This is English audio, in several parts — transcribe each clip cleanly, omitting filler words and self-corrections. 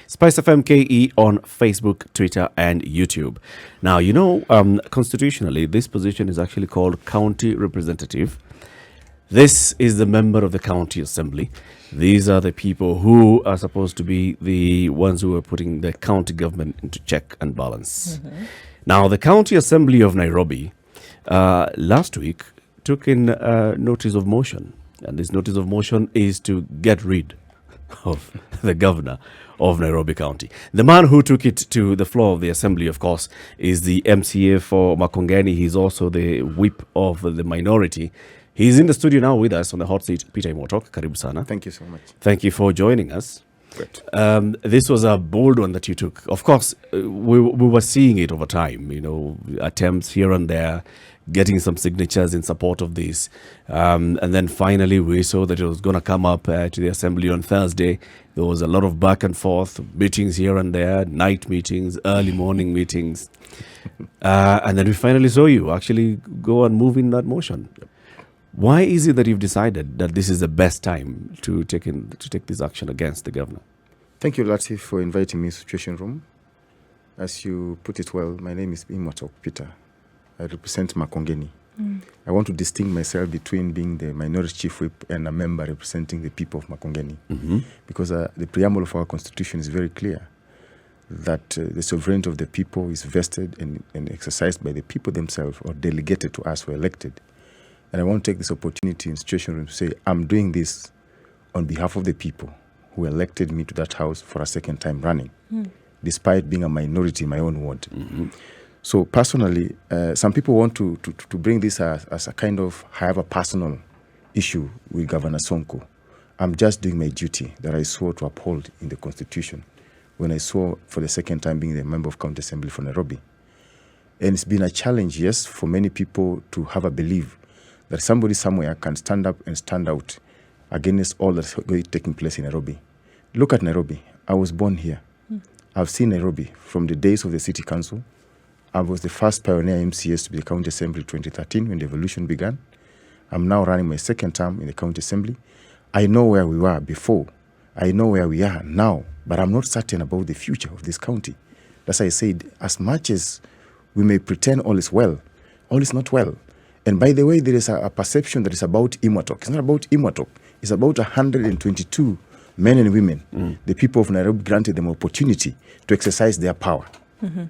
Spice FM KE on Facebook, Twitter, and YouTube. Now, constitutionally, this position is actually called county representative. This is the member of the county assembly. These are the people who are supposed to be the ones who are putting the county government into check and balance. Now, the county assembly of Nairobi last week took in notice of motion. And this notice of motion is to get rid of the governor of Nairobi County. The man who took it to the floor of the assembly, of course, is the MCA for Makongeni. He's also the whip of the minority. He's in the studio now with us on the hot seat. Peter Imwatok, karibu sana. Thank you so much. Thank you for joining us. Great. This was a bold one that you took. Of course, we were seeing it over time, attempts here and there, getting some signatures in support of this. And then finally we saw that it was going to come up to the assembly on Thursday. There was a lot of back and forth, meetings here and there, night meetings, early morning meetings. And then we finally saw you actually go and move in that motion. Why is it that you've decided that this is the best time to take this action against the governor? Thank you, Latif, for inviting me to the Situation Room. As you put it well, my name is Imwatok, Peter. I represent Makongeni. I want to distinguish myself between being the minority chief whip and a member representing the people of Makongeni. Because the preamble of our constitution is very clear that the sovereignty of the people is vested and exercised by the people themselves or delegated to us who are elected. And I want to take this opportunity in Situation Room to say, I'm doing this on behalf of the people who elected me to that house for a second time running, despite being a minority in my own ward. So personally, some people want to bring this as a kind of, have a personal issue with Governor Sonko. I'm just doing my duty that I swore to uphold in the Constitution when I swore for the second time being the member of County Assembly for Nairobi. And it's been a challenge, yes, for many people to have a belief that somebody somewhere can stand up and stand out against all that's taking place in Nairobi. Look at Nairobi. I was born here. I've seen Nairobi from the days of the city council. I was the first pioneer MCA to be the county assembly in 2013 when the evolution began. I'm now running my second term in the county assembly. I know where we were before. I know where we are now, but I'm not certain about the future of this county. That's why I said, as much as we may pretend all is well, all is not well. And by the way, there is a perception that it's about Imwatok. It's not about Imwatok. It's about 122 men and women. The people of Nairobi granted them opportunity to exercise their power.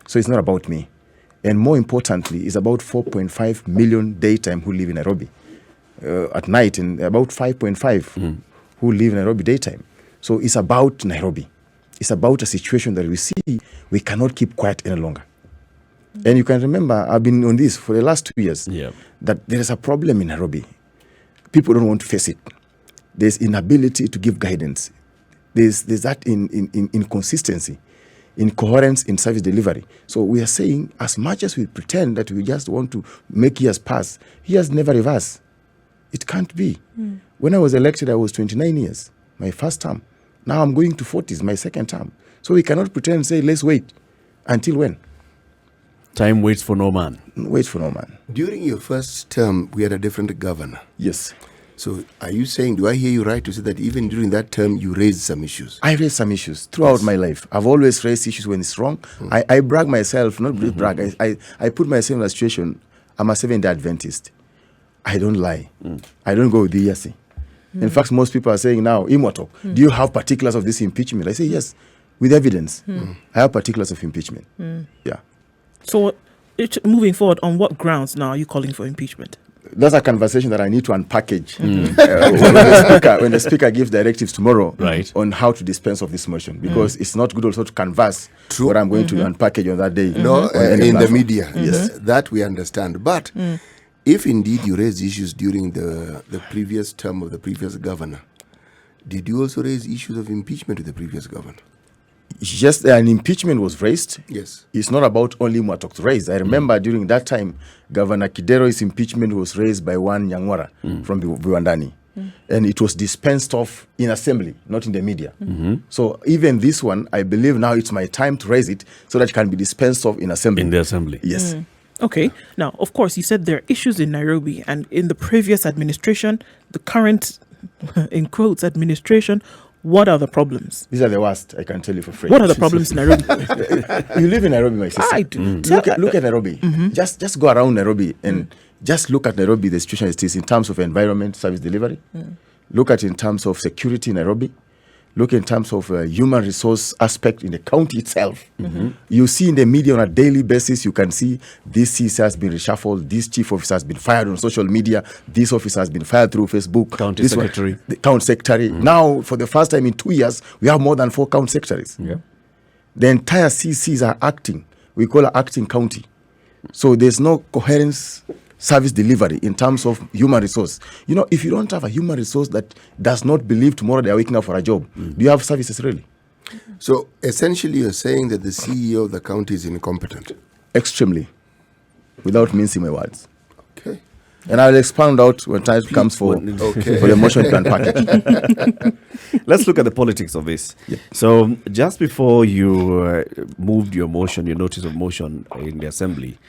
So it's not about me. And more importantly, it's about 4.5 million daytime who live in Nairobi at night, and about 5.5 who live in Nairobi daytime. So it's about Nairobi. It's about a situation that we see we cannot keep quiet any longer. And you can remember, I've been on this for the last 2 years, that there is a problem in Nairobi. People don't want to face it. There's inability to give guidance. There's that inconsistency, incoherence in service delivery. So we are saying, as much as we pretend that we just want to make years pass, years never reverse. It can't be. When I was elected, I was 29 years, my first term. Now I'm going to 40s, my second term. So we cannot pretend and say, let's wait. Until when? Time waits for no man. Wait for no man. During your first term, we had a different governor. Yes. So are you saying, do I hear you right to say that even during that term, you raised some issues? I raised some issues throughout my life. I've always raised issues when it's wrong. I brag myself, not brag. I put myself in a situation, I'm a Seventh-day Adventist. I don't lie. I don't go with the ESC. In fact, most people are saying now, Imwatok, do you have particulars of this impeachment? I say, yes, with evidence. I have particulars of impeachment. Yeah. So, moving forward, on what grounds now are you calling for impeachment? That's a conversation that I need to unpackage when the speaker gives directives tomorrow on how to dispense of this motion, because it's not good also to canvass what I'm going to unpackage on that day. No, in the media. Yes, that we understand. But if indeed you raised issues during the previous term of the previous governor, did you also raise issues of impeachment with the previous governor? Yes, an impeachment was raised. Yes. It's not about only Imwatok to raise. I remember during that time, Governor Kidero's impeachment was raised by one Nyangwara from Viwandani. And it was dispensed of in assembly, not in the media. So even this one, I believe now it's my time to raise it so that it can be dispensed of in assembly. In the assembly. Yes. Okay. Now, of course, you said there are issues in Nairobi, and in the previous administration, the current, in quotes, administration What are the problems? These are the worst, I can tell you for free. What are the problems in Nairobi? You live in Nairobi, my sister. I do. Look at Nairobi. Just go around Nairobi and just look at Nairobi, the situation it is in terms of environment, service delivery. Look at in terms of security in Nairobi. Look in terms of human resource aspect in the county itself. You see in the media on a daily basis, you can see this CC has been reshuffled, this chief officer has been fired on social media, this officer has been fired through Facebook. County this secretary. The county secretary. Now, for the first time in 2 years, we have more than 4 county secretaries. Yeah. The entire CCs are acting. We call it acting county. So there's no coherence service delivery in terms of human resource. You know, if you don't have a human resource that does not believe tomorrow they are waking up for a job, do you have services really? So essentially you're saying that the CEO of the county is incompetent. Extremely. Without mincing my words. Okay. And I'll expand out when time comes for the motion to unpack it. Let's look at the politics of this. Yeah. So just before you moved your motion, your notice of motion in the assembly,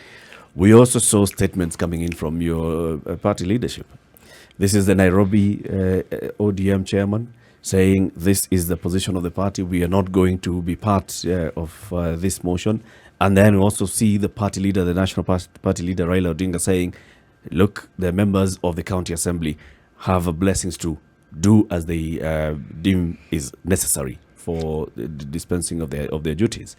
we also saw statements coming in from your party leadership. This is the Nairobi ODM chairman saying this is the position of the party. We are not going to be part of this motion. And then we also see the party leader, the national party leader, Raila Odinga, saying, look, the members of the county assembly have blessings to do as they deem is necessary for the dispensing of their duties.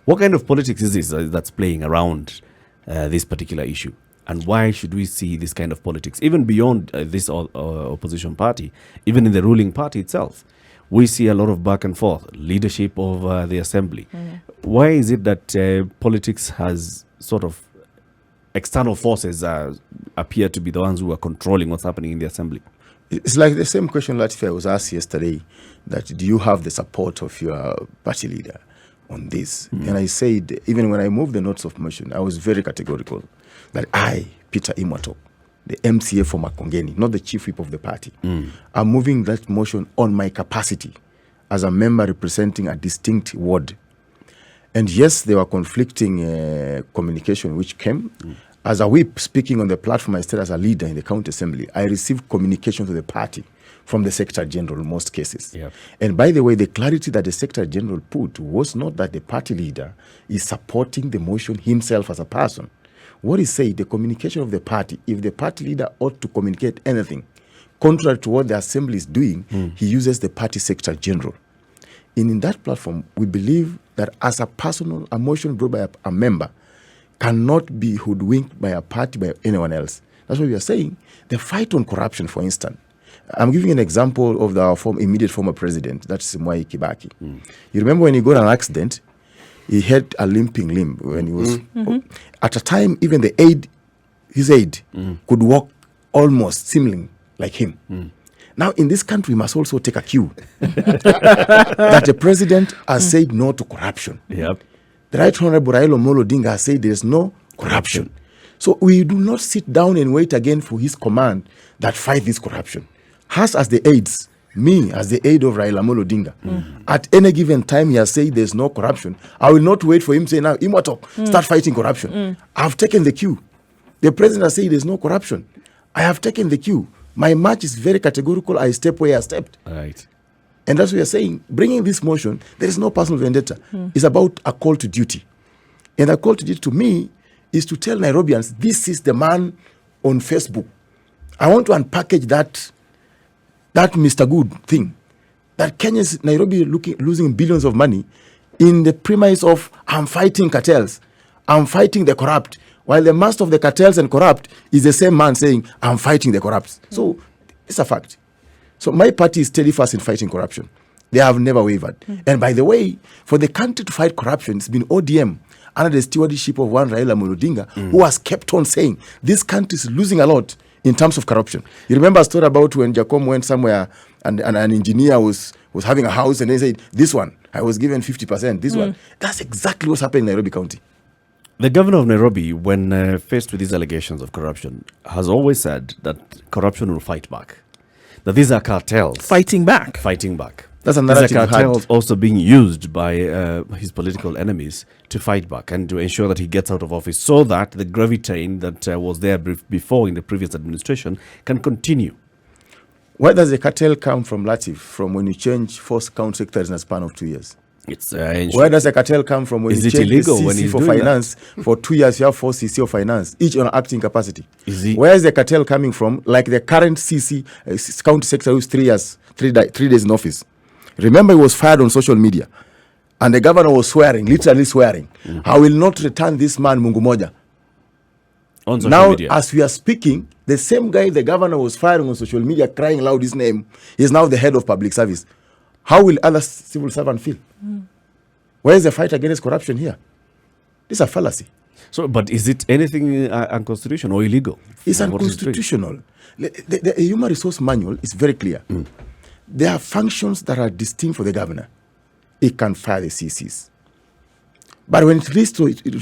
What kind of politics is this that's playing around this particular issue? And why should we see this kind of politics, even beyond this opposition party, even in the ruling party itself? We see a lot of back and forth, leadership of the assembly. Why is it that politics has sort of external forces appear to be the ones who are controlling what's happening in the assembly? It's like the same question Latifa was asked yesterday, that do you have the support of your party leader on this? And I said, even when I moved the notes of motion, I was very categorical that I, Peter Imwatok, the MCA for Makongeni, not the chief whip of the party, I'm moving that motion on my capacity as a member representing a distinct ward. And yes, there were conflicting communication which came. As a whip speaking on the platform, I stayed as a leader in the county assembly. I received communication to the party from the Secretary General in most cases. Yep. And by the way, the clarity that the Secretary General put was not that the party leader is supporting the motion himself as a person. What he said, the communication of the party, if the party leader ought to communicate anything contrary to what the assembly is doing, he uses the party Secretary General. And in that platform, we believe that as a motion brought by a member cannot be hoodwinked by a party, by anyone else. That's what we are saying. The fight on corruption, for instance. I'm giving an example of our immediate former president, that's Mwai Kibaki. You remember when he got an accident, he had a limping limb when he was... At a time, even his aide could walk almost seemingly like him. Now, in this country, we must also take a cue that the president has said no to corruption. Yep. The Right Honorable Raila Odinga has said there is no corruption. So we do not sit down and wait again for his command that fight this corruption. Us as the aides, me as the aide of Raila Odinga, at any given time he has said there is no corruption. I will not wait for him to say, now, Imwatok, start fighting corruption. I have taken the cue. The president has said there is no corruption. I have taken the cue. My march is very categorical. I step where I stepped. Right. And that's what we are saying. Bringing this motion, there is no personal vendetta. It's about a call to duty. And a call to duty to me is to tell Nairobians, this is the man on Facebook. I want to unpackage that Mr. Good thing. That Kenya's Nairobi losing billions of money in the premise of, I'm fighting cartels. I'm fighting the corrupt. While the master of the cartels and corrupt is the same man saying, I'm fighting the corrupt. So it's a fact. So my party is steadfast in fighting corruption. They have never wavered. And by the way, for the country to fight corruption, it's been ODM under the stewardship of one Raila Odinga who has kept on saying this country is losing a lot in terms of corruption. You remember a story about when Jacom went somewhere and an engineer was having a house and they said, this one, I was given 50%, this one. That's exactly what's happening in Nairobi County. The governor of Nairobi, when faced with these allegations of corruption, has always said that corruption will fight back. That these are cartels. Fighting back. Fighting back. That's a These are narrative cartels also being used by his political enemies to fight back and to ensure that he gets out of office so that the gravy train that was there before in the previous administration can continue. Where does the cartel come from, Latif? From when you change 4 county secretaries in a span of 2 years. It's Where does the cartel come from when Is you it change illegal the when CC he's for doing finance? For 2 years, you have 4 CC of finance, each on acting capacity. Is he- Where is the cartel coming from? Like the current CC, county secretary who's 3 years, 3 days in office. Remember, he was fired on social media. And the governor was swearing, literally swearing. I will not return this man, Mungu Moja. on social Now, media. as we are speaking, the same guy the governor was firing on social media, crying loud his name, is now the head of public service. How will other civil servants feel? Where is the fight against corruption here? This is a fallacy. So, but is it anything unconstitutional or illegal? It's What is it doing? unconstitutional. The human resource manual is very clear. There are functions that are distinct for the governor. It can fire the CCs. But when it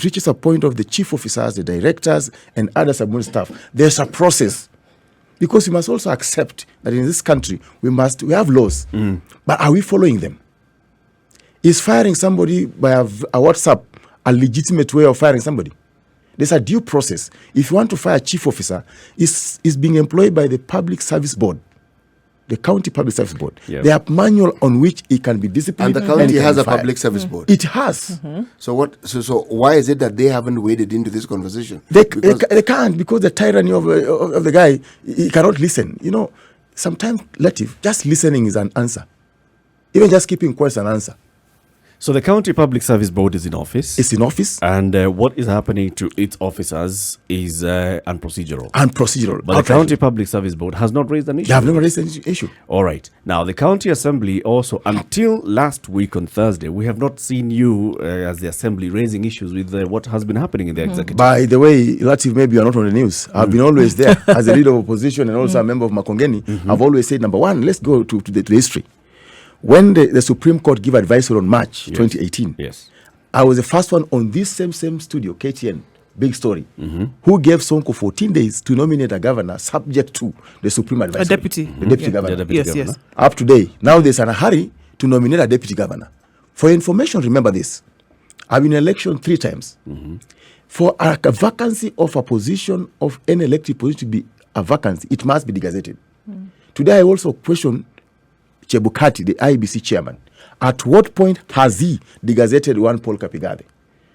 reaches a point of the chief officers, the directors, and other subordinate staff, there's a process. Because we must also accept that in this country, we have laws. But are we following them? Is firing somebody by a WhatsApp a legitimate way of firing somebody? There's a due process. If you want to fire a chief officer, is being employed by the Public Service Board, the County Public Service Board. Yeah. They have manual on which it can be disciplined. And the county it can has be a fired. public service board. It has. So what? So why is it that they haven't waded into this conversation? They can't, because the tyranny of the guy, he cannot listen. You know, sometimes, Latif, just listening is an answer. Even just keeping quiet is an answer. So the County Public Service Board is in office. It's in office And what is happening to its officers is unprocedural. and procedural. But the County Public Service Board has not raised an issue. They have never raised an issue. All right. Now, the County Assembly also, until last week on Thursday, we have not seen you as the Assembly raising issues with what has been happening in the executive. By the way, Latif, maybe you're not on the news. I've been always there as a leader of opposition and also a member of Makongeni. I've always said, number one, let's go to the history. When the Supreme Court gave advice on March 2018, Yes. I was the first one on this same studio, KTN, big story, who gave Sonko 14 days to nominate a governor subject to the Supreme advice. A deputy. The deputy governor. The deputy Yes, governor. yes. Up to date. Now there's in a hurry to nominate a deputy governor. For your information, remember this. I've been in election 3 times. For a vacancy of a position of any elected position to be a vacancy, it must be degazetted. Today I also question Chebukati, the IBC chairman. At what point has he degazetted one Paul Kapigade?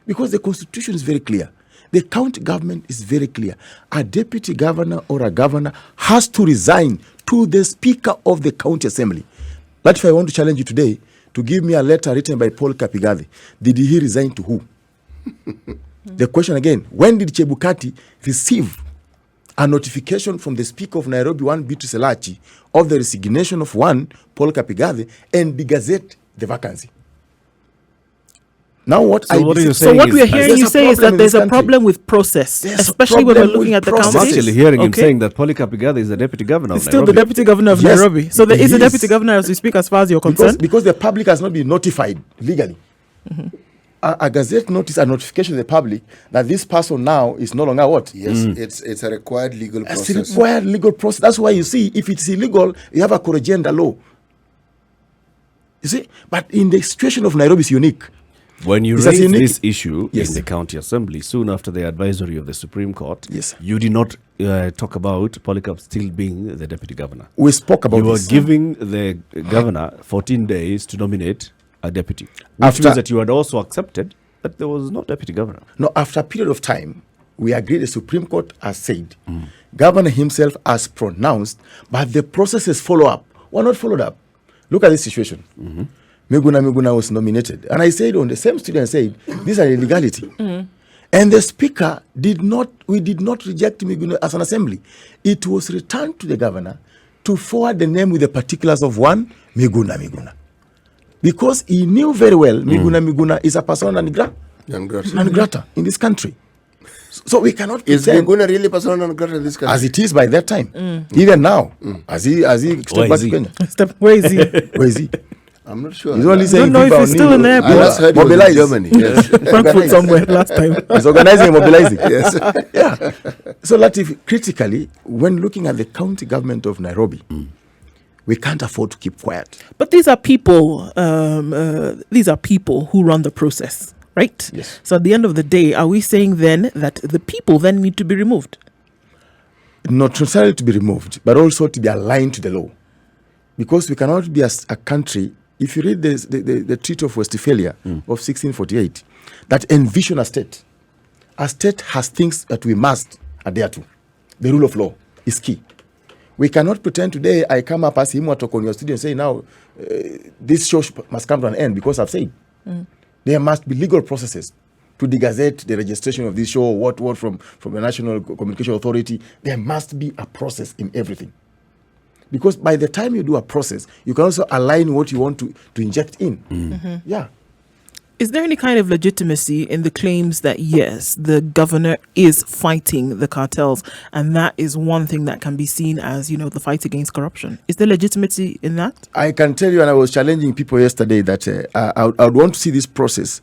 Because the constitution is very clear. The county government is very clear. A deputy governor or a governor has to resign to the speaker of the county assembly. But if I want to challenge you today to give me a letter written by Paul Kapigade, did he resign to who? The question again, when did Chebukati receive a notification from the Speaker of Nairobi, one Beatrice Elachi, of the resignation of one Paul Kapigade and degazette the vacancy? Now what So what are you So saying what is- we are hearing There's you a say is problem that in there's this a problem with process, There's a especially when we're problem looking with at the process. I'm county. actually hearing him Okay. saying that Paul Kapigade is the deputy governor of It's still the Nairobi. deputy governor of Yes, Nairobi. So there is a he is. deputy governor as we speak, as far as you're because, concerned. because the public has not been notified legally. A gazette notice, a notification to the public that this person now is no longer what? Yes, it's a required legal It's process. a required legal process. That's why you see, if it's illegal, you have a corregenda law. You see, but in the situation of Nairobi, it's unique. When you It's a raised unique- this issue Yes. in the county assembly soon after the advisory of the Supreme Court, Yes. you did not talk about Polycarp still being the deputy governor. We spoke about You were this. giving the governor 14 days to nominate a deputy, which After- means that you had also accepted that there was no deputy governor. No, after a period of time, we agreed the Supreme Court has said, Governor himself has pronounced, but the processes follow up were not followed up. Look at this situation. Miguna was nominated. And I said on the same studio, I said, these are illegality. And the speaker we did not reject Miguna as an assembly. It was returned to the governor to forward the name with the particulars of one, Miguna. Because he knew very well Miguna is a persona non grata in this country. So we cannot Is pretend, Miguna really persona non grata in this country? as it is by that time, even now, as he Where stepped back is to he? Kenya. Where is he? Where is he? I'm not sure. He's only saying know if people he's are still in the I airport. last heard he was in Mobilize. Germany. Yes. Frankfurt somewhere last time. He's organizing and mobilizing. Yes. Yeah. So Latif, critically, when looking at the county government of Nairobi, we can't afford to keep quiet. But these are people. These are people who run the process, right? Yes. So at the end of the day, are we saying then that the people then need to be removed? Not necessarily to be removed, but also to be aligned to the law. Because we cannot be as a country. If you read the Treaty of Westphalia of 1648, that envision a state. A state has things that we must adhere to. The rule of law is key. We cannot pretend today I come up as Imwatok on your studio and say now this show must come to an end because I've said. There must be legal processes to the gazette, the registration of this show, what from the National Communication Authority. There must be a process in everything. Because by the time you do a process, you can also align what you want to inject in. Yeah. Is there any kind of legitimacy in the claims that, yes, the governor is fighting the cartels, and that is one thing that can be seen as, the fight against corruption? Is there legitimacy in that? I can tell you, and I was challenging people yesterday, that I would want to see this process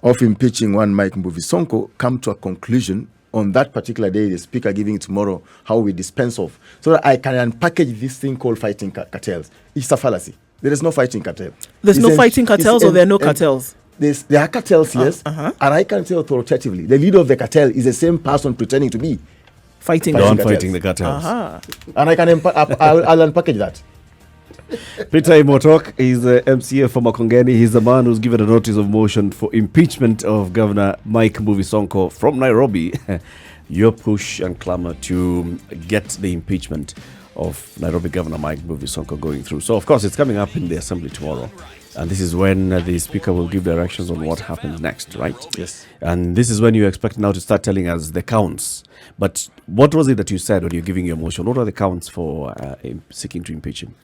of impeaching one Mike Mbuvi Sonko come to a conclusion on that particular day, the speaker giving tomorrow, how we dispense of, so that I can unpackage this thing called fighting cartels. It's a fallacy. There is no fighting cartel. There's no fighting cartels, or there are no cartels? There are cartels, yes. And I can say authoritatively, the leader of the cartel is the same person pretending to be fighting the cartels. And I can I'll unpackage that. Peter Imwatok is the MCA for Makongeni. He's the man who's given a notice of motion for impeachment of Governor Mike Mbuvi Sonko from Nairobi. Your push and clamor to get the impeachment of Nairobi Governor Mike Mbuvi Sonko going through. So, of course, it's coming up in the Assembly tomorrow. And this is when the Speaker will give directions on what happens next, right? Yes. And this is when you expect now to start telling us the counts. But what was it that you said when you're giving your motion? What are the counts for seeking to impeach him?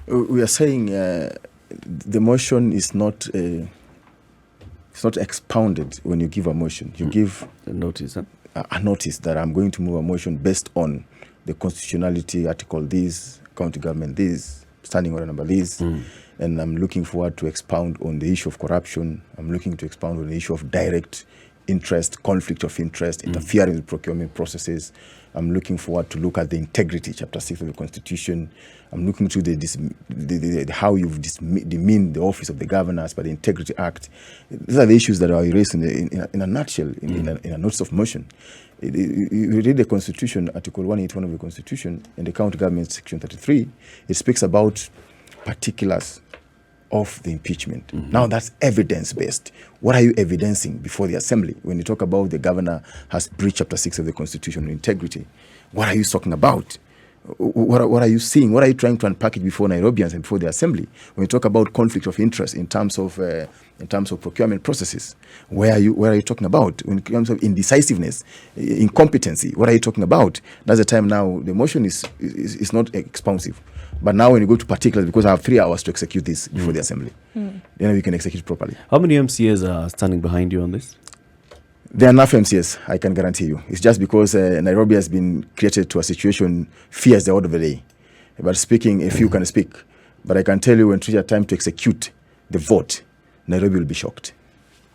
We are saying the motion is not it's not expounded when you give a motion. You give a notice, a notice that I'm going to move a motion based on the constitutionality article this, county government this, standing order number this, and I'm looking forward to expound on the issue of corruption. I'm looking to expound on the issue of direct interest, conflict of interest, interfering with procurement processes. I'm looking forward to look at the integrity, Chapter 6 of the Constitution. I'm looking to how you've demeaned the office of the governor as per the Integrity Act. These are the issues that are raised in a nutshell, in a notice of motion. You read the Constitution, Article 181 of the Constitution, and the County Government Section 33, it speaks about particulars of the impeachment. Now that's evidence-based. What are you evidencing before the Assembly? When you talk about the governor has breached Chapter 6 of the Constitution on integrity, what are you talking about? What are you seeing? What are you trying to unpackage before Nairobians and before the Assembly? When you talk about conflict of interest in terms of procurement processes, where are you talking about? When it comes to indecisiveness, incompetency, what are you talking about? That's the time now. The motion is not expansive. But now when you go to particulars, because I have 3 hours to execute this before the Assembly, then we can execute it properly. How many MCAs are standing behind you on this? There are enough MCAs, I can guarantee you. It's just because Nairobi has been created to a situation, fear is the order of the day. But speaking, a few can speak. But I can tell you when it's time to execute the vote, Nairobi will be shocked.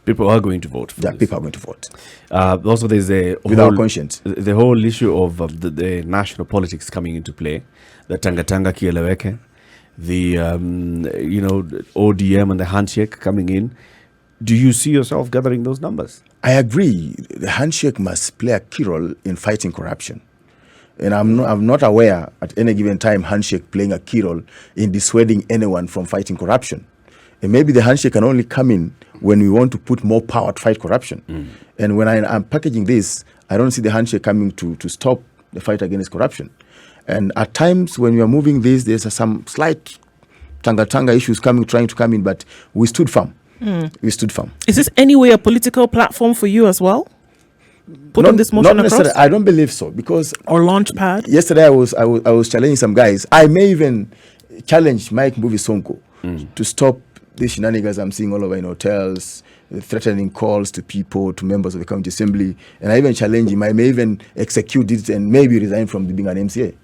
People are going to vote for this. People are going to vote. Also, there's without conscience. The whole issue of the national politics coming into play. The Tanga Kieleweke, the ODM and the handshake coming in. Do you see yourself gathering those numbers? I agree. The handshake must play a key role in fighting corruption. And I'm not aware at any given time handshake playing a key role in dissuading anyone from fighting corruption. And maybe the handshake can only come in when we want to put more power to fight corruption. And when I'm packaging this, I don't see the handshake coming to stop the fight against corruption. And at times when we are moving this, there's some slight tanga issues trying to come in, but we stood firm. We stood firm. Is this anyway a political platform for you as well? Putting this motion not across? I don't believe so, because or launch pad. Yesterday I was challenging some guys. I may even challenge Mike Mbuvi Sonko to stop the shenanigans I'm seeing all over in hotels, threatening calls to people, to members of the county assembly, and I even challenge him. I may even execute it and maybe resign from being an MCA.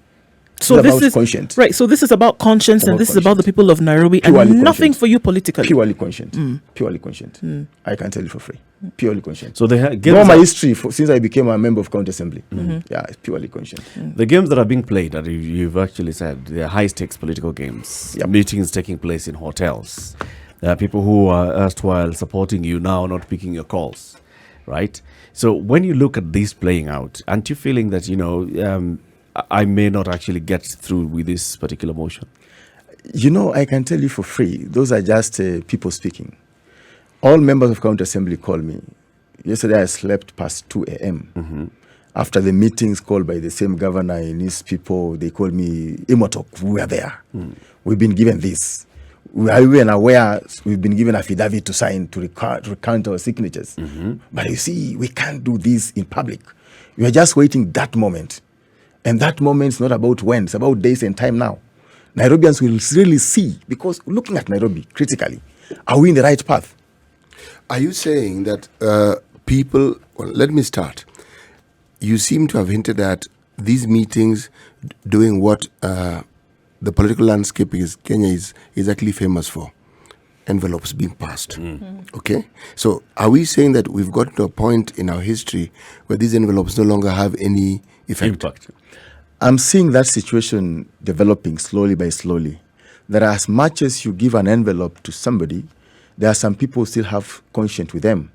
So this is conscience. Right. So this is about conscience, and this is about the people of Nairobi, and nothing for you politically. Purely conscience. Purely conscience. I can tell you for free. Purely conscience. So they know my history since I became a member of county assembly. Yeah, it's purely conscience. The games that are being played, that you've actually said, they're high stakes political games. Yep. Meetings taking place in hotels. There are people who are erstwhile supporting you now, not picking your calls, right? So when you look at this playing out, aren't you feeling that I may not actually get through with this particular motion? You know, I can tell you for free, those are just people speaking. All members of County Assembly call me. Yesterday I slept past 2 a.m. After the meetings called by the same governor and his people, they called me, Imwatok, we are there. We've been given this. We are even aware we've been given a affidavit to sign to recount our signatures. But you see, we can't do this in public. We are just waiting that moment. And that moment is not about when, it's about days and time now. Nairobians will really see, because looking at Nairobi critically, are we in the right path? Are you saying that people, well, let me start. You seem to have hinted at these meetings doing what the political landscape Kenya is actually famous for, envelopes being passed. Okay? So are we saying that we've got to a point in our history where these envelopes no longer have any impact? I'm seeing that situation developing slowly by slowly. That as much as you give an envelope to somebody, there are some people who still have conscience with them.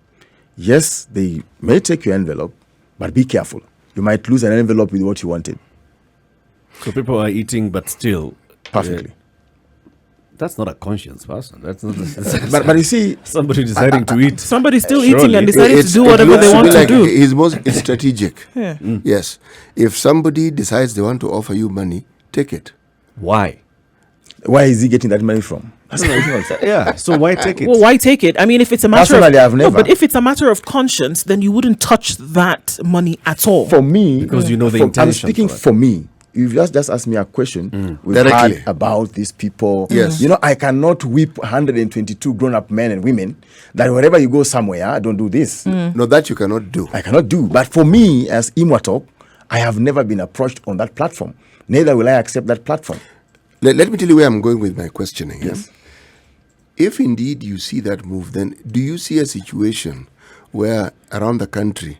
Yes, they may take your envelope, but be careful. You might lose an envelope with what you wanted. So people are eating, but still Perfectly. That's not a conscious person. That's not. But you see, somebody deciding to eat. Somebody's still Surely. eating and deciding to do whatever they want to do. It's strategic. Yeah. Yes. If somebody decides they want to offer you money, take it. Why? where is he getting that money from? That's not Yeah. So why take it? Well, why take it? I mean, if it's a matter Personally, I've no, never. but if it's a matter of conscience, then you wouldn't touch that money at all. For me, Because you know the I'm intention speaking for it. for me. You've just asked me a question. We've Directly. heard about these people. Yes. You know, I cannot whip 122 grown-up men and women that wherever you go somewhere, don't do this. No, that you cannot do. I cannot do. But for me, as Imwatok, I have never been approached on that platform. Neither will I accept that platform. Let me tell you where I'm going with my questioning. Yes. If indeed you see that move, then do you see a situation where around the country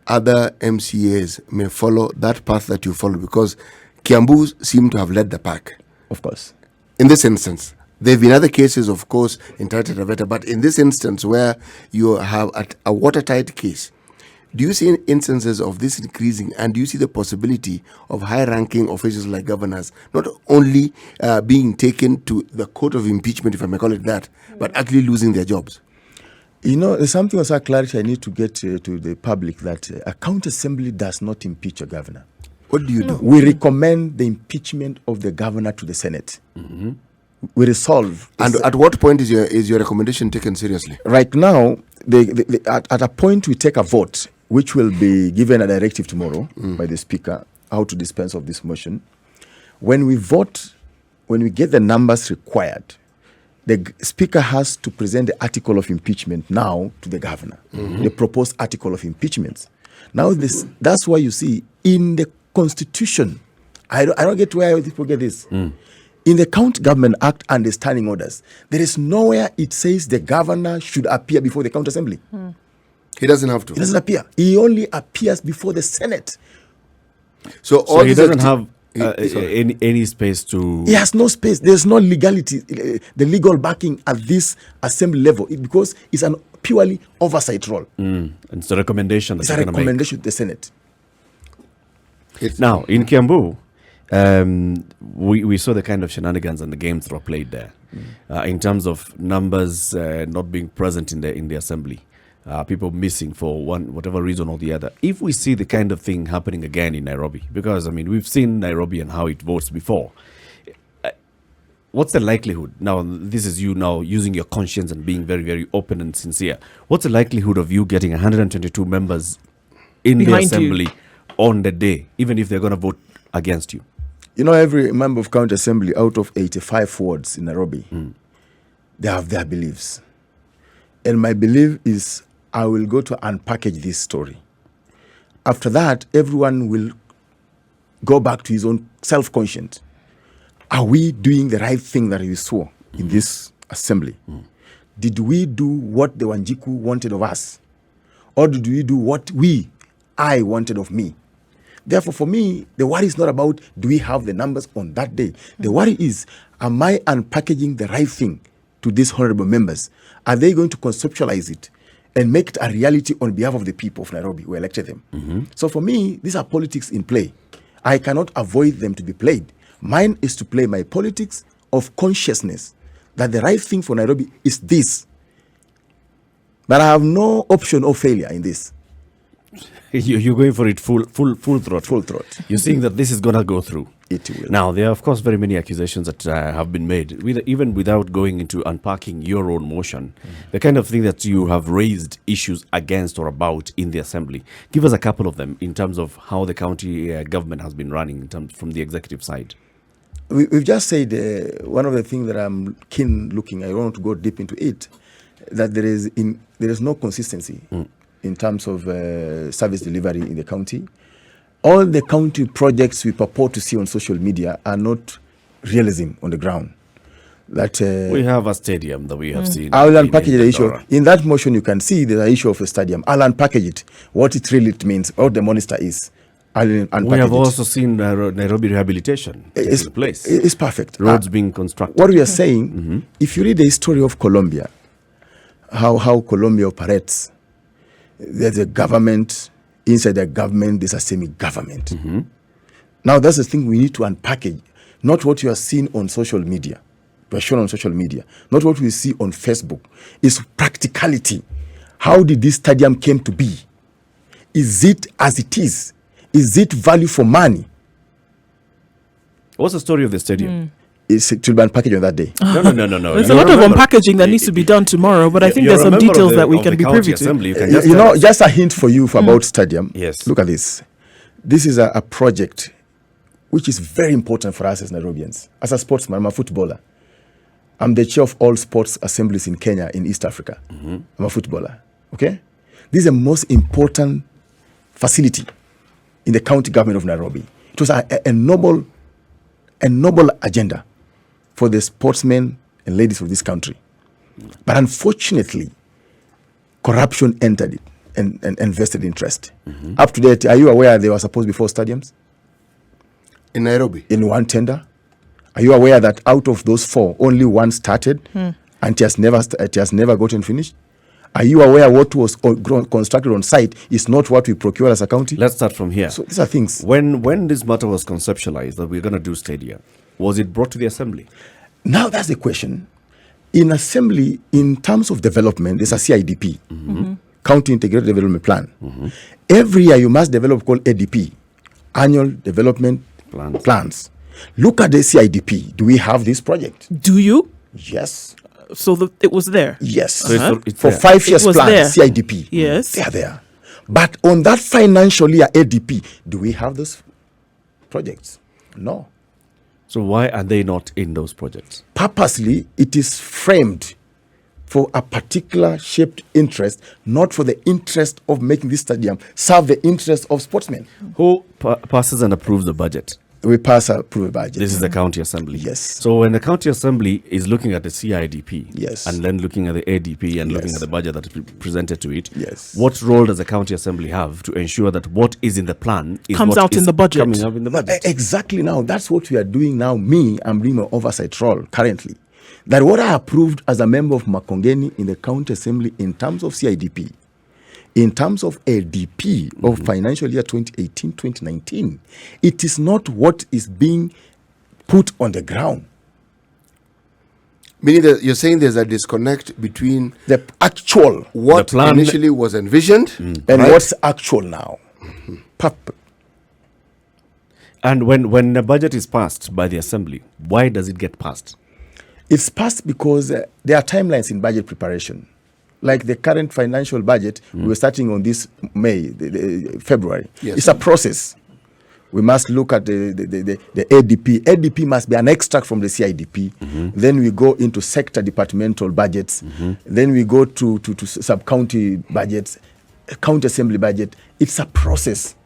other MCAs may follow that path that you follow? Because Kiambu seem to have led the pack. Of course. In this instance, there have been other cases, of course, in Taita Taveta, but in this instance where you have a watertight case, do you see instances of this increasing, and do you see the possibility of high-ranking officials like governors not only being taken to the court of impeachment, if I may call it that, but actually losing their jobs? You know, there's something also clarity I need to get to the public that a county assembly does not impeach a governor. What do you do? We recommend the impeachment of the governor to the Senate. We resolve. And at what point is your recommendation taken seriously? Right now, at a point we take a vote, which will be given a directive tomorrow by the Speaker, how to dispense of this motion. When we vote, when we get the numbers required, the Speaker has to present the article of impeachment now to the governor, the proposed article of impeachment. Now, that's why you see in the Constitution, I don't get where people get this. In the County Government Act and the Standing Orders, there is nowhere it says the governor should appear before the County Assembly. He doesn't have to. He doesn't appear. He only appears before the Senate. So he doesn't have any space to. He has no space. There's no legality, the legal backing at this assembly level because it's an purely oversight role. It's a recommendation. It's a recommendation to the Senate. Now, in Kiambu, we saw the kind of shenanigans and the games that were played there in terms of numbers not being present in the assembly. People missing for whatever reason or the other. If we see the kind of thing happening again in Nairobi, because I mean we've seen Nairobi and how it votes before, what's the likelihood? Now this is you now using your conscience and being very, very open and sincere. What's the likelihood of you getting 122 members in Behind the assembly on the day, even if they're going to vote against you? You know, every member of county assembly out of 85 wards in Nairobi, they have their beliefs, and my belief is, I will go to unpackage this story. After that, everyone will go back to his own self-conscience. Are we doing the right thing that we saw in this assembly? Did we do what the Wanjiku wanted of us? Or did we do what I wanted of me? Therefore, for me, the worry is not about do we have the numbers on that day. The worry is, am I unpackaging the right thing to these honorable members? Are they going to conceptualize it and make it a reality on behalf of the people of Nairobi who elected them? So for me, these are politics in play. I cannot avoid them to be played. Mine is to play my politics of consciousness that the right thing for Nairobi is this. But I have no option of failure in this. You're going for it full throat. Full throat. You're saying that this is going to go through. It will. Now, there are, of course, very many accusations that have been made, even without going into unpacking your own motion, the kind of thing that you have raised issues against or about in the assembly. Give us a couple of them in terms of how the county government has been running in terms from the executive side. We've just said one of the things that I'm keen looking, I don't want to go deep into it, that there is no consistency in terms of service delivery in the county. All the county projects we purport to see on social media are not realism on the ground. That we have a stadium that we have seen. I will unpackage the issue. In that motion, you can see the issue of a stadium. I'll unpackage it, what it really means, what the monster is. I'll unpackage we have it. Also seen Nairobi rehabilitation taking place. It's perfect. Roads being constructed. What we are saying, if you read the history of Colombia, how Colombia operates, there's a government. Inside the government, there's a semi-government. Now, that's the thing we need to unpackage. Not what you are seeing on social media. We're shown on social media. Not what we see on Facebook. It's practicality. How did this stadium came to be? Is it as it is? Is it value for money? What's the story of the stadium? It will be unpackaged on that day. No. There's a lot of unpackaging that needs to be done tomorrow, but I think there's some details that we can be privy to. Just a hint for you about stadium. Yes. Look at this. This is a project which is very important for us as Nairobians. As a sportsman, I'm a footballer. I'm the chair of all sports assemblies in Kenya, in East Africa. I'm a footballer. Okay? This is the most important facility in the county government of Nairobi. It was a noble agenda for the sportsmen and ladies of this country. But unfortunately, corruption entered it and vested interest. Up to date, are you aware they were supposed to be 4 stadiums? In Nairobi? In one tender. Are you aware that out of those 4, only 1 started and it has never gotten finished? Are you aware what was constructed on site is not what we procure as a county? Let's start from here. So these are things. When this matter was conceptualized that we're going to do stadia, was it brought to the assembly? Now that's the question. In assembly, in terms of development, there's a CIDP, County Integrated Development Plan. Every year you must develop called ADP, Annual Development Plans. Look at the CIDP. Do we have this project? Do you? Yes. So it was there? Yes. So it's for there. 5 years It was plan, there. CIDP. Yes. They are there. But on that financial year ADP, do we have those projects? No. So why are they not in those projects? Purposely, it is framed for a particular shaped interest, not for the interest of making this stadium serve the interest of sportsmen. Who passes and approves the budget? We pass a approved budget. This is the county assembly. Yes. So when the county assembly is looking at the CIDP, Yes. and then looking at the ADP and looking Yes. at the budget that is presented to it, Yes. what role does the county assembly have to ensure that what is in the plan is Comes what out in is the budget? coming up in the budget? Exactly now. That's what we are doing now. I'm doing my oversight role currently. That what I approved as a member of Makongeni in the county assembly in terms of CIDP, in terms of ADP of financial year 2018-2019, it is not what is being put on the ground. Meaning that you're saying there's a disconnect between The actual what The plan initially was envisioned and right? what's actual now. And when the budget is passed by the assembly, why does it get passed? It's passed because there are timelines in budget preparation. Like the current financial budget, we're starting on this February. Yes. It's a process. We must look at the ADP. ADP must be an extract from the CIDP. Then we go into sector departmental budgets. Then we go to sub-county budgets, county assembly budget. It's a process.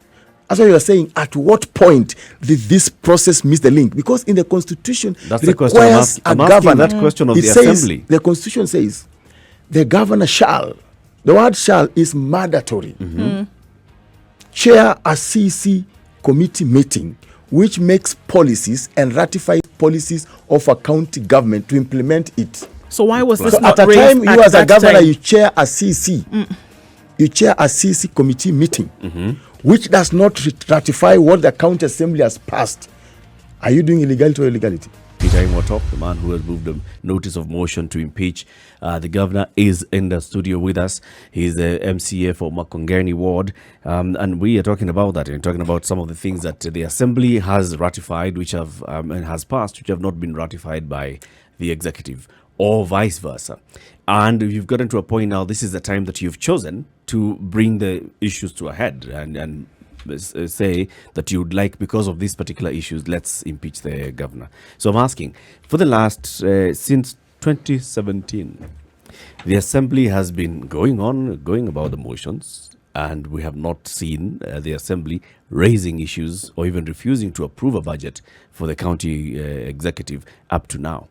That's why you are saying, at what point did this process miss the link? Because in the Constitution, That's it the question requires I'm a asking governor. that question of It the says, assembly. the Constitution says, the governor shall. The word shall is mandatory. Chair a CC committee meeting which makes policies and ratifies policies of a county government to implement it. So why was this So not at a raised time, you at as a that governor, time? you chair a CC. You chair a CC committee meeting, which does not ratify what the county assembly has passed. Are you doing illegality or illegality? Peter Imwatok, the man who has moved a notice of motion to impeach the governor, is in the studio with us. He's the MCA for Makongeni Ward, and we are talking about that. We're talking about some of the things that the Assembly has ratified, which have and has passed, which have not been ratified by the executive, or vice versa. And you've gotten to a point now. This is the time that you've chosen to bring the issues to a head and say that you'd like, because of these particular issues, let's impeach the governor. So I'm asking, for the last, since 2017, the Assembly has been going about the motions, and we have not seen the Assembly raising issues or even refusing to approve a budget for the county executive up to now.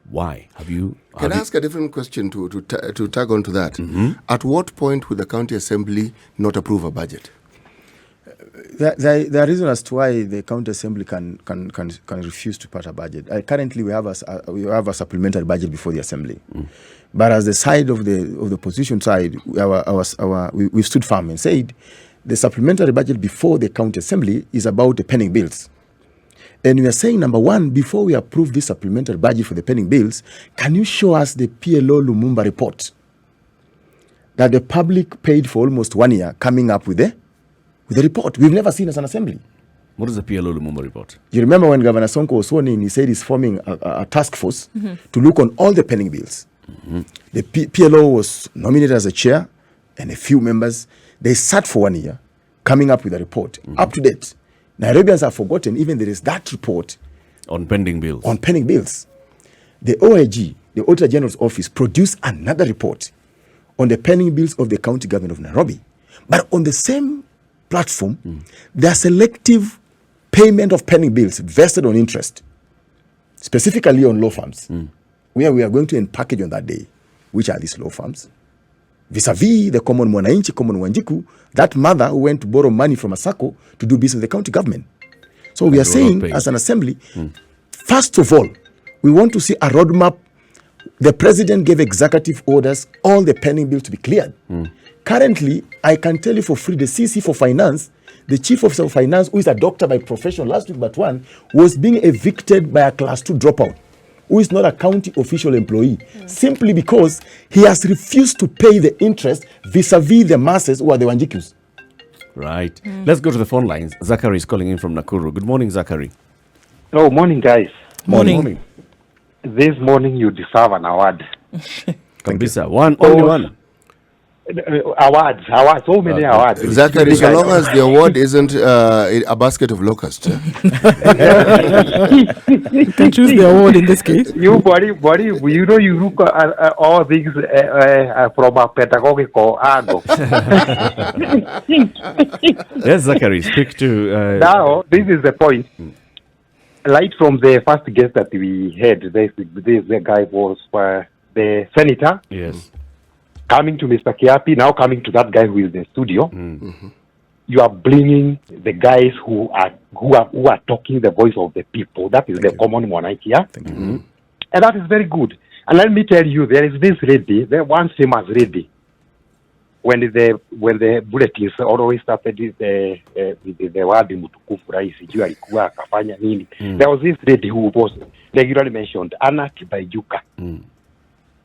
Why? Can I ask a different question to tag on to that? Mm-hmm. At what point will the county assembly not approve a budget? The reason as to why the county assembly can refuse to pass a budget. Currently, we have a supplementary budget before the assembly, but as the side of the opposition side, we stood firm and said the supplementary budget before the county assembly is about the pending bills. And we are saying, number one, before we approve this supplementary budget for the pending bills, can you show us the PLO Lumumba report that the public paid for almost 1 year coming up with the report? We've never seen as an assembly. What is the PLO Lumumba report? You remember when Governor Sonko was sworn in, he said he's forming a task force to look on all the pending bills. Mm-hmm. The PLO was nominated as a chair and a few members. They sat for 1 year coming up with a report, up to date. Nairobians have forgotten even there is that report on pending bills. The OIG, the Auditor General's Office, produced another report on the pending bills of the county government of Nairobi. But on the same platform, their selective payment of pending bills vested on interest, specifically on law firms, where we are going to package on that day. Which are these law firms? Vis-a-vis the common Mwananchi, common Wanjiku, that mother who went to borrow money from a SACCO to do business with the county government. So we are saying, as an assembly, first of all, we want to see a roadmap. The president gave executive orders, all the pending bills to be cleared. Currently, I can tell you for free, the CC for finance, the chief officer of finance, who is a doctor by profession last week but one, was being evicted by a class 2 dropout, who is not a county official employee, simply because he has refused to pay the interest vis-a-vis the masses who are the Wanjikus. Right. Let's go to the phone lines. Zachary is calling in from Nakuru. Good morning, Zachary. Oh, morning, guys. Morning. This morning you deserve an award. Kambisa. Only one. Awards, so many awards. Zachary, so long as the award isn't a basket of locusts. You can choose the award in this case. You look at all things from a pedagogical angle. Yes, Zachary, speak to... Now, this is the point. Right from the first guest that we had, the guy was the senator. Yes. Coming to Mr. Kiapi, now coming to that guy who is in the studio, you are bringing the guys who are talking the voice of the people. That is the common one here. And that is very good. And let me tell you, there is this lady, the one famous lady, when the bulletins always started with the word Mutukufu Rais, there was this lady who was regularly mentioned, Anna Tibaijuka.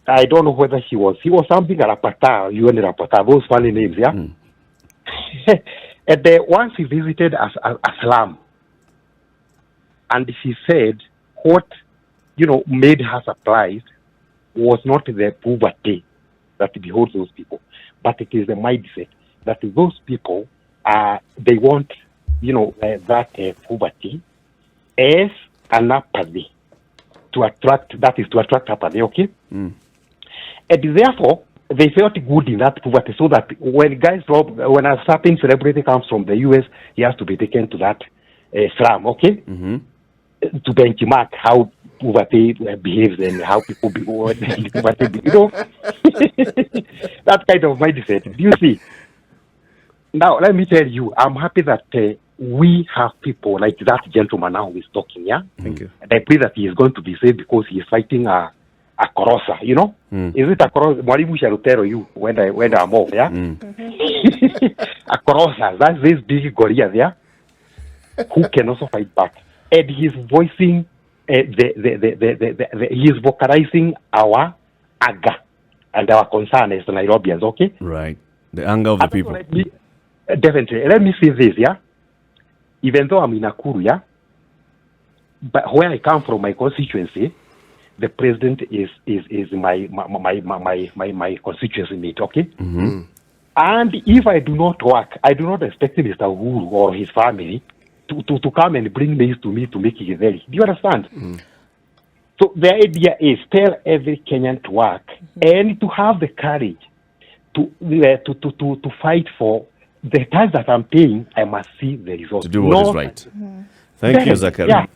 I don't know whether he was something Rapata, UN Rapata, those funny names, yeah? And once he visited a slum, and she said what, made her surprised was not the poverty that beholds those people, but it is the mindset that those people, they want, that poverty as an apathy to attract apathy, okay? And therefore, they felt good in that poverty, so that when a certain celebrity comes from the US, he has to be taken to that slum, okay? To benchmark how poverty behaves and how people behave, that kind of mindset. Do you see? Now, let me tell you, I'm happy that we have people like that gentleman now who is talking, yeah? Thank you. And I pray that he is going to be saved because he is fighting a Korosa, Is it a Korosa? Mwalimu shall tell you when I'm off, yeah? A Korosa, that's this big gorilla there, who can also fight back. And he's voicing he is vocalizing our anger and our concern as Nairobians, okay? Right. The anger of the people. Definitely. Let me say this, yeah? Even though I'm in Nakuru, yeah? But where I come from, my constituency, the president is my constituency mate, okay? Mm-hmm. And if I do not work, I do not expect Mr. Uhuru or his family to come and bring maize to me to make it ready. Do you understand? Mm. So the idea is tell every Kenyan to work and to have the courage to fight for the tax that I'm paying. I must see the result. To do what is right. Thank you, Zachary. Yeah.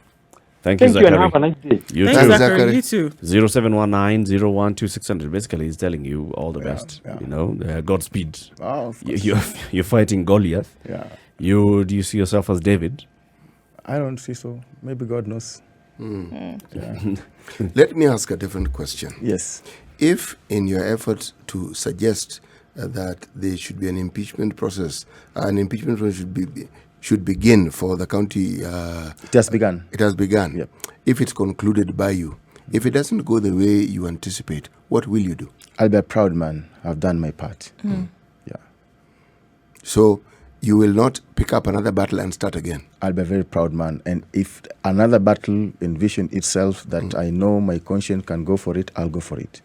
Thank you, Thank you, Zachary. and have a nice day. You Thanks, too. Zachary. You too. 0719-012-600. Basically, he's telling you all the best. yeah. You know, Godspeed. Oh, of course. You're fighting Goliath. Yeah. Do you see yourself as David? I don't see so. Maybe God knows. Let me ask a different question. Yes. If in your effort to suggest that there should be an impeachment process should begin for the county. It has begun. It has begun. Yep. If it's concluded by you, if it doesn't go the way you anticipate, what will you do? I'll be a proud man. I've done my part. Yeah. So you will not pick up another battle and start again. I'll be a very proud man. And if another battle envision itself that I know my conscience can go for it, I'll go for it.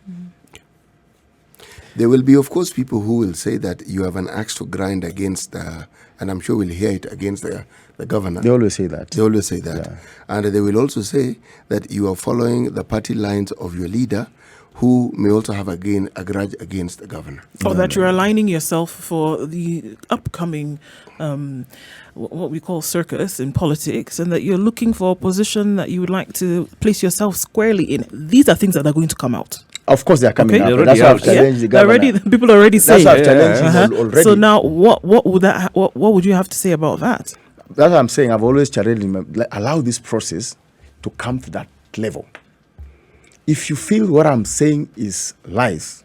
There will be, of course, people who will say that you have an axe to grind against, and I'm sure we'll hear it, against the governor. They always say that. They always say that. Yeah. And they will also say that you are following the party lines of your leader, who may also have, again, a grudge against the governor. Or that you're aligning yourself for the upcoming, what we call circus in politics, and that you're looking for a position that you would like to place yourself squarely in. These are things that are going to come out. Of course, they are coming Okay. up. They're That's why I've already challenged the governor. Already, people already say. That's why I've challenged him already. So now, what would you have to say about that? That's what I'm saying. I've always challenged him. Allow this process to come to that level. If you feel what I'm saying is lies,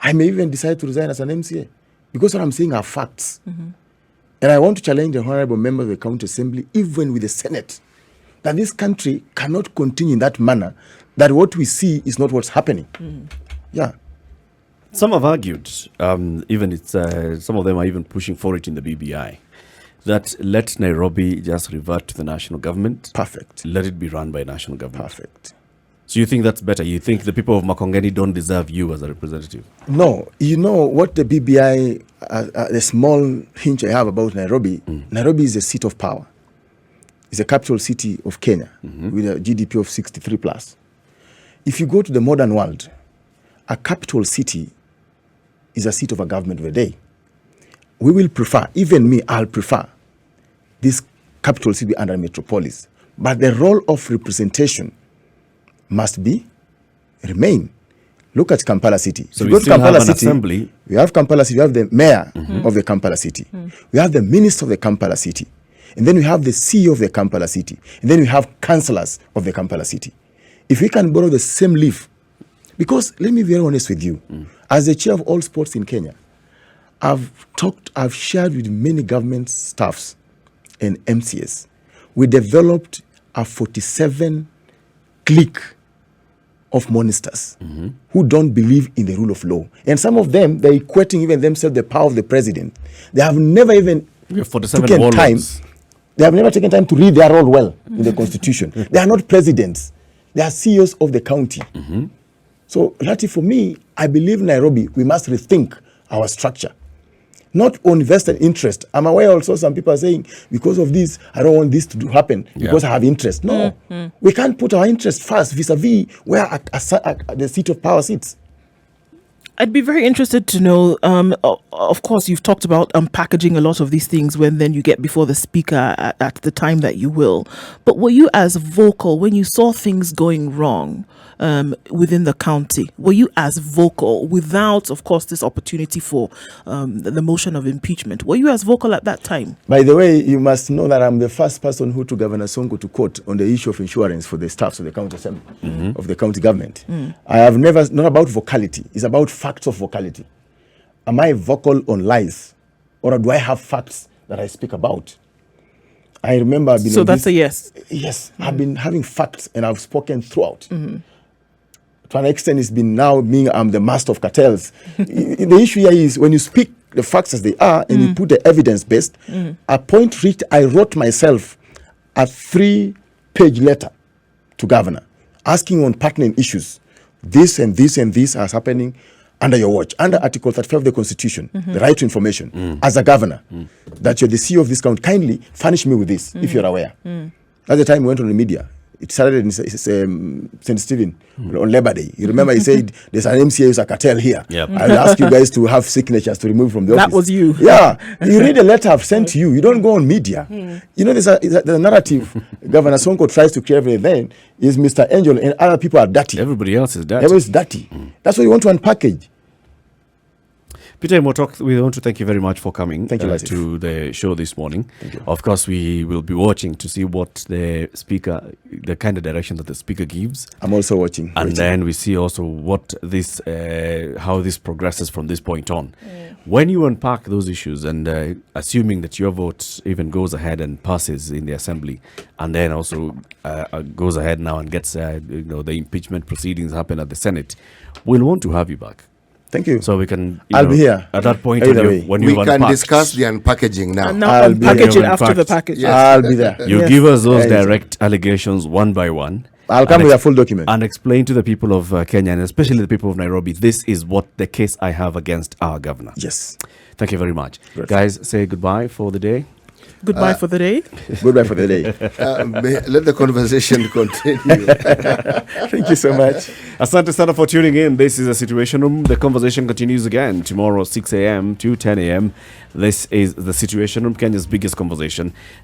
I may even decide to resign as an MCA, because what I'm saying are facts. And I want to challenge the honorable member of the county assembly, even with the Senate, that this country cannot continue in that manner, that what we see is not what's happening. Yeah. Some have argued, even some of them are even pushing for it in the BBI, that let Nairobi just revert to the national government. Perfect. Let it be run by national government. Perfect. So you think that's better? You think the people of Makongeni don't deserve you as a representative? No, you know what the BBI, the small hint I have about Nairobi, Nairobi is a seat of power. It's a capital city of Kenya with a GDP of 63 plus. If you go to the modern world, a capital city is a seat of a government of the day. We will prefer, even me, I'll prefer this capital city under metropolis. But the role of representation must remain. Look at Kampala City. So If we you go to still Kampala have an City, assembly. we have Kampala City, we have the mayor of the Kampala City. We have the minister of the Kampala City. And then we have the CEO of the Kampala City. And then we have councillors of the Kampala City. If we can borrow the same leaf, because let me be very honest with you, as the chair of all sports in Kenya, I've shared with many government staffs and MCAs. We developed a 47 clique of monsters who don't believe in the rule of law. And some of them, they're equating even themselves the power of the president. They have never even We have 47 taken time. warlords. They have never taken time to read their role well in the constitution. They are not presidents. They are CEOs of the county. So, Lati, for me, I believe Nairobi, we must rethink our structure. Not on vested interest. I'm aware also some people are saying, because of this, I don't want this to happen because I have interest. No, we can't put our interest first vis-a-vis where the seat of power sits. I'd be very interested to know, of course, you've talked about packaging a lot of these things when then you get before the speaker at the time that you will. But were you as vocal when you saw things going wrong within the county? Were you as vocal without, of course, this opportunity for the motion of impeachment? Were you as vocal at that time? By the way, you must know that I'm the first person who took Governor Sonko to court on the issue of insurance for the staffs of the county assembly, of the county government. I have never, not about vocality, it's about facts of vocality. Am I vocal on lies, or do I have facts that I speak about? I remember I've been So on that's this, a yes. Yes, I've been having facts and I've spoken throughout. To an extent, it's been now being I'm the master of cartels. The issue here is when you speak the facts as they are and you put the evidence based, a point reached, I wrote myself a 3-page letter to governor asking on pertinent issues. This and this and this is happening under your watch, under Article 35 of the Constitution, the right to information, as a governor, that you're the CEO of this county, kindly furnish me with this, if you're aware. At the time, we went on the media. It started in St. Stephen on Labor Day. You remember he said, there's an MCA who's a cartel here. Yep. I'll ask you guys to have signatures to remove from the office. That was you. Yeah. You read the letter I've sent to you. You don't go on media. You know, there's a narrative Governor Sonko tries to create every then is Mr. Angel and other people are dirty. Everybody else is dirty. Everyone's dirty. That's what you want to unpackage. Peter Imwatok, we want to thank you very much for coming Thank you, to the show this morning. Thank you. Of course, we will be watching to see what the speaker, the kind of direction that the speaker gives. I'm also watching. And then we see also what this, how this progresses from this point on. When you unpack those issues and assuming that your vote even goes ahead and passes in the assembly, and then also goes ahead now and gets, the impeachment proceedings happen at the Senate, we'll want to have you back. Thank you. So we can. I'll be here. At that point, Either way. when We you've can unpacked, discuss the unpackaging now. And now I'll be unpackage it there. after the Unpacked. package. Yes. I'll be there. You Yes. give us those Yes. direct allegations one by one. I'll come and with a ex- full document. And explain to the people of Kenya, and especially the people of Nairobi, this is what the case I have against our governor. Yes. Thank you very much. Great. Guys, say goodbye for the day. Goodbye for the day. Goodbye for the day. Let the conversation continue. Thank you so much. Asante sana for tuning in. This is The Situation Room. The conversation continues again tomorrow, 6 a.m. to 10 a.m. This is The Situation Room, Kenya's biggest conversation.